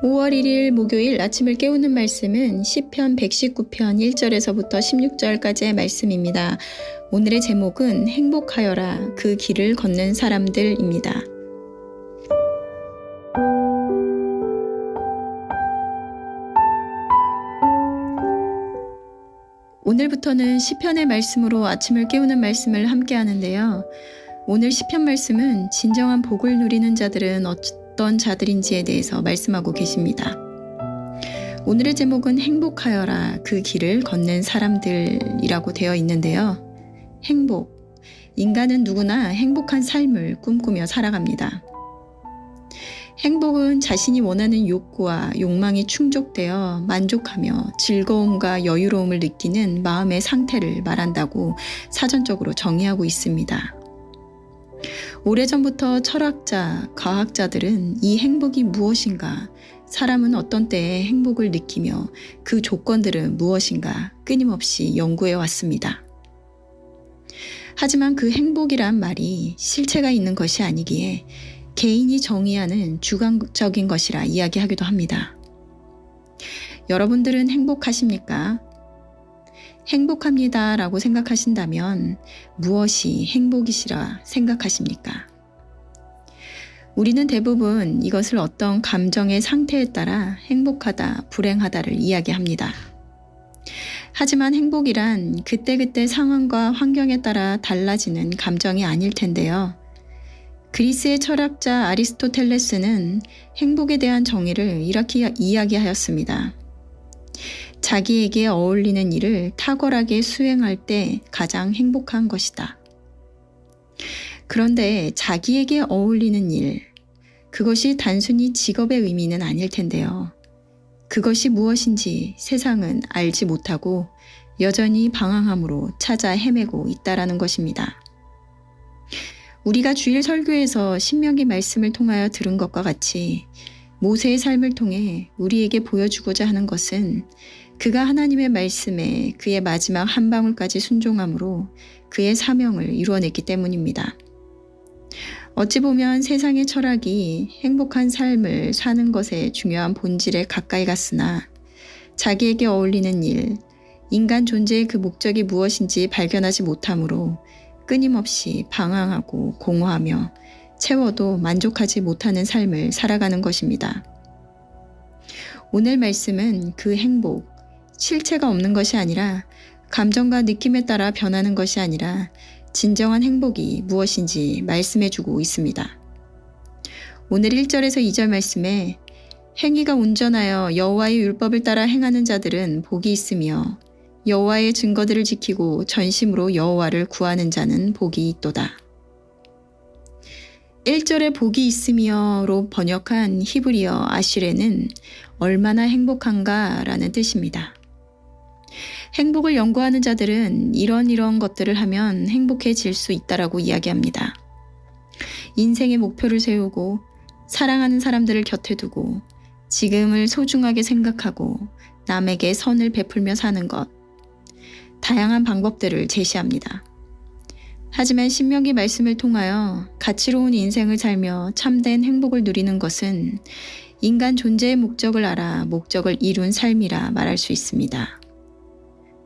5월 1일 목요일 아침을 깨우는 말씀은 시편 119편 1절에서부터 16절까지의 말씀입니다. 오늘의 제목은 행복하여라 그 길을 걷는 사람들입니다. 오늘부터는 시편의 말씀으로 아침을 깨우는 말씀을 함께 하는데요. 오늘 시편 말씀은 진정한 복을 누리는 자들은 어떤 자들인지에 대해서 말씀하고 계십니다. 오늘의 제목은 행복하여라 그 길을 걷는 사람들이라고 되어 있는데요. 행복. 인간은 누구나 행복한 삶을 꿈꾸며 살아갑니다. 행복은 자신이 원하는 욕구와 욕망이 충족되어 만족하며 즐거움과 여유로움을 느끼는 마음의 상태를 말한다고 사전적으로 정의하고 있습니다. 오래전부터 철학자, 과학자들은 이 행복이 무엇인가, 사람은 어떤 때에 행복을 느끼며 그 조건들은 무엇인가 끊임없이 연구해 왔습니다. 하지만 그 행복이란 말이 실체가 있는 것이 아니기에 개인이 정의하는 주관적인 것이라 이야기하기도 합니다. 여러분들은 행복하십니까? 행복합니다 라고 생각하신다면 무엇이 행복이시라 생각하십니까? 우리는 대부분 이것을 어떤 감정의 상태에 따라 행복하다, 불행하다를 이야기합니다. 하지만 행복이란 그때그때 상황과 환경에 따라 달라지는 감정이 아닐 텐데요. 그리스의 철학자 아리스토텔레스는 행복에 대한 정의를 이렇게 이야기하였습니다. 자기에게 어울리는 일을 탁월하게 수행할 때 가장 행복한 것이다. 그런데 자기에게 어울리는 일, 그것이 단순히 직업의 의미는 아닐 텐데요. 그것이 무엇인지 세상은 알지 못하고 여전히 방황함으로 찾아 헤매고 있다라는 것입니다. 우리가 주일 설교에서 신명기 말씀을 통하여 들은 것과 같이 모세의 삶을 통해 우리에게 보여주고자 하는 것은 그가 하나님의 말씀에 그의 마지막 한 방울까지 순종함으로 그의 사명을 이루어냈기 때문입니다. 어찌 보면 세상의 철학이 행복한 삶을 사는 것의 중요한 본질에 가까이 갔으나 자기에게 어울리는 일, 인간 존재의 그 목적이 무엇인지 발견하지 못하므로 끊임없이 방황하고 공허하며 채워도 만족하지 못하는 삶을 살아가는 것입니다. 오늘 말씀은 그 행복, 실체가 없는 것이 아니라 감정과 느낌에 따라 변하는 것이 아니라 진정한 행복이 무엇인지 말씀해주고 있습니다. 오늘 1절에서 2절 말씀에 행위가 온전하여 여호와의 율법을 따라 행하는 자들은 복이 있으며 여호와의 증거들을 지키고 전심으로 여호와를 구하는 자는 복이 있도다. 1절에 복이 있으며로 번역한 히브리어 아시레는 얼마나 행복한가 라는 뜻입니다. 행복을 연구하는 자들은 이런 것들을 하면 행복해질 수 있다라고 이야기합니다. 인생의 목표를 세우고 사랑하는 사람들을 곁에 두고 지금을 소중하게 생각하고 남에게 선을 베풀며 사는 것, 다양한 방법들을 제시합니다. 하지만 신명기 말씀을 통하여 가치로운 인생을 살며 참된 행복을 누리는 것은 인간 존재의 목적을 알아 목적을 이룬 삶이라 말할 수 있습니다.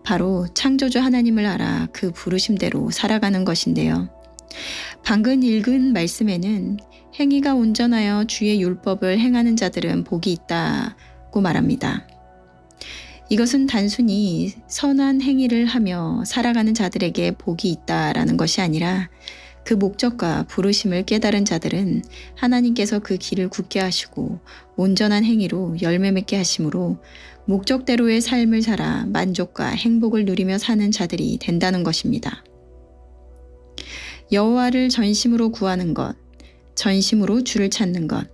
바로 창조주 하나님을 알아 그 부르심대로 살아가는 것인데요. 방금 읽은 말씀에는 행위가 온전하여 주의 율법을 행하는 자들은 복이 있다고 말합니다. 이것은 단순히 선한 행위를 하며 살아가는 자들에게 복이 있다라는 것이 아니라 그 목적과 부르심을 깨달은 자들은 하나님께서 그 길을 굳게 하시고 온전한 행위로 열매 맺게 하심으로 목적대로의 삶을 살아 만족과 행복을 누리며 사는 자들이 된다는 것입니다. 여호와를 전심으로 구하는 것, 전심으로 주를 찾는 것,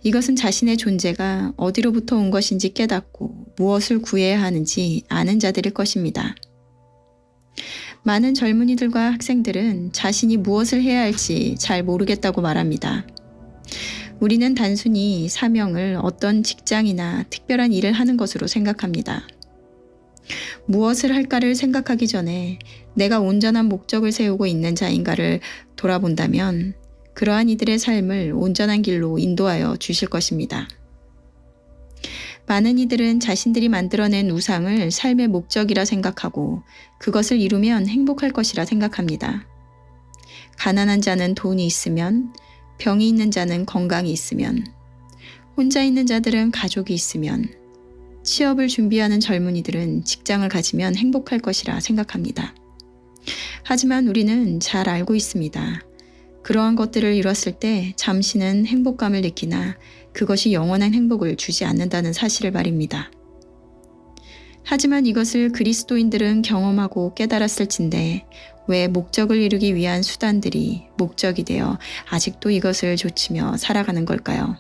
이것은 자신의 존재가 어디로부터 온 것인지 깨닫고 무엇을 구해야 하는지 아는 자들일 것입니다. 많은 젊은이들과 학생들은 자신이 무엇을 해야 할지 잘 모르겠다고 말합니다. 우리는 단순히 사명을 어떤 직장이나 특별한 일을 하는 것으로 생각합니다. 무엇을 할까를 생각하기 전에 내가 온전한 목적을 세우고 있는 자인가를 돌아본다면 그러한 이들의 삶을 온전한 길로 인도하여 주실 것입니다. 많은 이들은 자신들이 만들어낸 우상을 삶의 목적이라 생각하고 그것을 이루면 행복할 것이라 생각합니다. 가난한 자는 돈이 있으면, 병이 있는 자는 건강이 있으면, 혼자 있는 자들은 가족이 있으면, 취업을 준비하는 젊은이들은 직장을 가지면 행복할 것이라 생각합니다. 하지만 우리는 잘 알고 있습니다. 그러한 것들을 이뤘을 때 잠시는 행복감을 느끼나 그것이 영원한 행복을 주지 않는다는 사실을 말입니다. 하지만 이것을 그리스도인들은 경험하고 깨달았을진데 왜 목적을 이루기 위한 수단들이 목적이 되어 아직도 이것을 좇으며 살아가는 걸까요?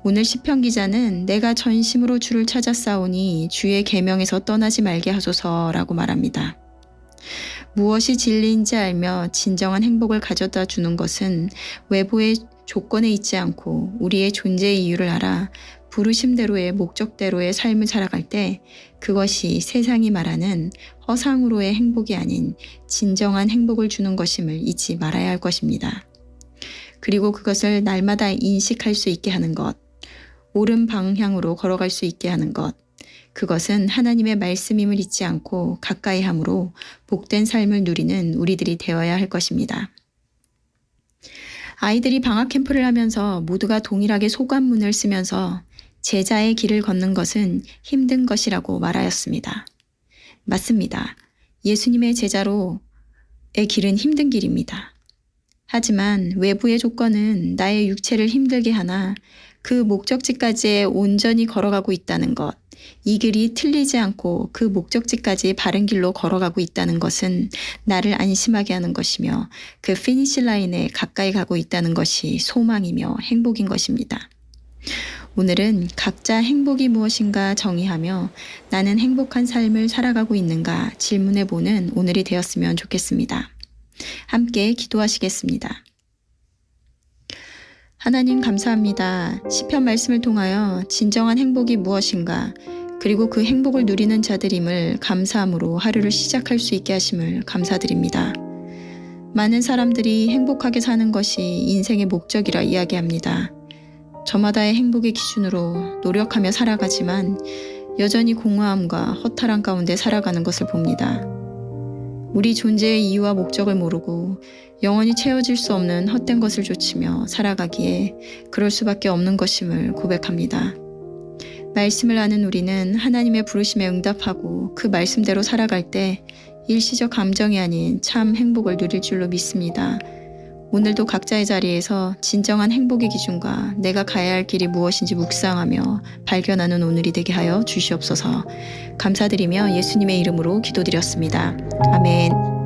오늘 시편 기자는 내가 전심으로 주를 찾아 싸우니 주의 계명에서 떠나지 말게 하소서라고 말합니다. 무엇이 진리인지 알며 진정한 행복을 가져다 주는 것은 외부의 조건에 있지 않고 우리의 존재의 이유를 알아 부르심대로의 목적대로의 삶을 살아갈 때 그것이 세상이 말하는 허상으로의 행복이 아닌 진정한 행복을 주는 것임을 잊지 말아야 할 것입니다. 그리고 그것을 날마다 인식할 수 있게 하는 것, 옳은 방향으로 걸어갈 수 있게 하는 것, 그것은 하나님의 말씀임을 잊지 않고 가까이 함으로 복된 삶을 누리는 우리들이 되어야 할 것입니다. 아이들이 방학 캠프를 하면서 모두가 동일하게 소감문을 쓰면서 제자의 길을 걷는 것은 힘든 것이라고 말하였습니다. 맞습니다. 예수님의 제자로의 길은 힘든 길입니다. 하지만 외부의 조건은 나의 육체를 힘들게 하나 그 목적지까지 온전히 걸어가고 있다는 것, 이 길이 틀리지 않고 그 목적지까지 바른 길로 걸어가고 있다는 것은 나를 안심하게 하는 것이며 그 피니시 라인에 가까이 가고 있다는 것이 소망이며 행복인 것입니다. 오늘은 각자 행복이 무엇인가 정의하며 나는 행복한 삶을 살아가고 있는가 질문해보는 오늘이 되었으면 좋겠습니다. 함께 기도하시겠습니다. 하나님 감사합니다. 시편 말씀을 통하여 진정한 행복이 무엇인가 그리고 그 행복을 누리는 자들임을 감사함으로 하루를 시작할 수 있게 하심을 감사드립니다. 많은 사람들이 행복하게 사는 것이 인생의 목적이라 이야기합니다. 저마다의 행복의 기준으로 노력하며 살아가지만 여전히 공허함과 허탈함 가운데 살아가는 것을 봅니다. 우리 존재의 이유와 목적을 모르고 영원히 채워질 수 없는 헛된 것을 좇으며 살아가기에 그럴 수밖에 없는 것임을 고백합니다. 말씀을 아는 우리는 하나님의 부르심에 응답하고 그 말씀대로 살아갈 때 일시적 감정이 아닌 참 행복을 누릴 줄로 믿습니다. 오늘도 각자의 자리에서 진정한 행복의 기준과 내가 가야 할 길이 무엇인지 묵상하며 발견하는 오늘이 되게 하여 주시옵소서. 감사드리며 예수님의 이름으로 기도드렸습니다. 아멘.